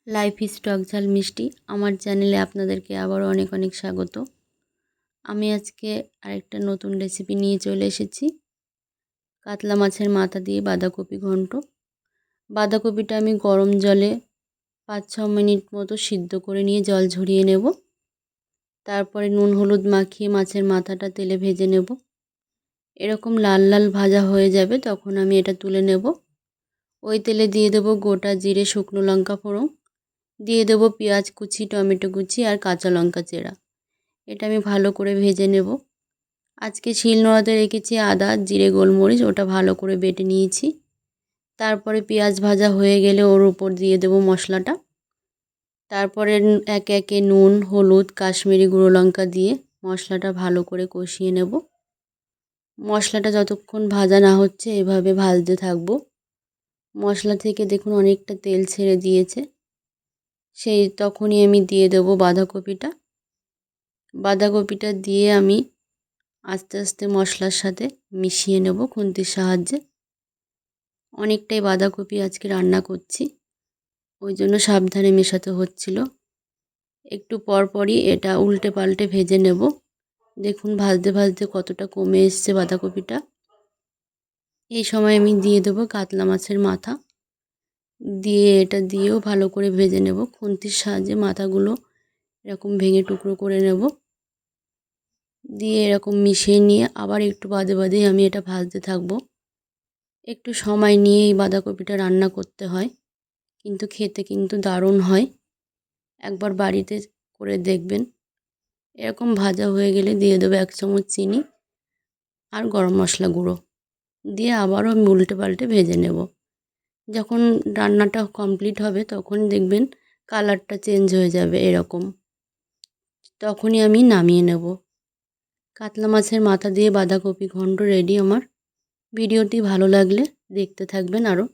Life is টক ঝাল মিষ্টি আমার চ্যানেলে আপনাদেরকে আবারও অনেক অনেক স্বাগত। আমি আজকে আরেকটা নতুন রেসিপি নিয়ে চলে এসেছি। কাতলা মাছের মাথা দিয়ে বাঁধাকপি ঘন্ট। বাঁধাকপিটা আমি গরম জলে 5-6 মিনিট মতো সিদ্ধ করে নিয়ে জল ঝরিয়ে নেব। তারপরে নুন হলুদ মাখিয়ে মাছের মাথাটা তেলে ভেজে নেব। এরকম লাল লাল ভাজা হয়ে যাবে তখন আমি এটা তুলে নেব। ওই তেলে দিয়ে দেব গোটা জিরে, শুকনো লঙ্কা ফোড়ন, দিয়ে দেবো পেঁয়াজ কুচি, টমেটো কুচি আর কাঁচা লঙ্কা চেরা। এটা আমি ভালো করে ভেজে নেব। আজকে শিলনোড়াতে রেখেছি আদা, জিরে, গোলমরিচ, ওটা ভালো করে বেটে নিয়েছি। তারপরে পেঁয়াজ ভাজা হয়ে গেলে ওর উপর দিয়ে দেবো মশলাটা। তারপরে একে একে নুন, হলুদ, কাশ্মীরি গুঁড়ো লঙ্কা দিয়ে মশলাটা ভালো করে কষিয়ে নেব। মশলাটা যতক্ষণ ভাজা না হচ্ছে এভাবে ভাজতে থাকবো। মশলা থেকে দেখুন অনেকটা তেল ছেড়ে দিয়েছে। তখনই আমি দিয়ে দেবো বাঁধাকপিটা। বাঁধাকপিটা দিয়ে আমি আস্তে আস্তে মশলার সাথে মিশিয়ে নেব খুন্তির সাহায্যে। অনেকটাই বাঁধাকপি আজকে রান্না করছি, ওই জন্য সাবধানে মেশাতে হচ্ছিল। একটু পরপরই এটা উল্টে পাল্টে ভেজে নেব। দেখুন ভাজতে ভাজতে কতটা কমে এসছে বাঁধাকপিটা। এই সময় আমি দিয়ে দেবো কাতলা মাছের মাথা, দিয়ে এটা দিয়েও ভালো করে ভেজে নেব। খুন্তির সাহায্যে মাথাগুলো এরকম ভেঙে টুকরো করে নেব। দিয়ে এরকম মিশিয়ে নিয়ে আবার একটু বাদে বাদেই আমি এটা ভাজতে থাকবো। একটু সময় নিয়ে এই বাঁধাকপিটা রান্না করতে হয়, কিন্তু খেতে কিন্তু দারুণ হয়। একবার বাড়িতে করে দেখবেন। এরকম ভাজা হয়ে গেলে দিয়ে দেবো 1 চামচ চিনি আর গরম মশলা গুঁড়ো, দিয়ে আবারও আমি উল্টে পাল্টে ভেজে নেব। যখন রান্নাটা কমপ্লিট হবে তখন দেখবেন কালারটা চেঞ্জ হয়ে যাবে এরকম, তখনই আমি নামিয়ে নেব। কাতলা মাছের মাথা দিয়ে বাঁধাকপি ঘন্ট রেডি আমার। ভিডিওটি ভালো লাগলে দেখতে থাকবেন আরও।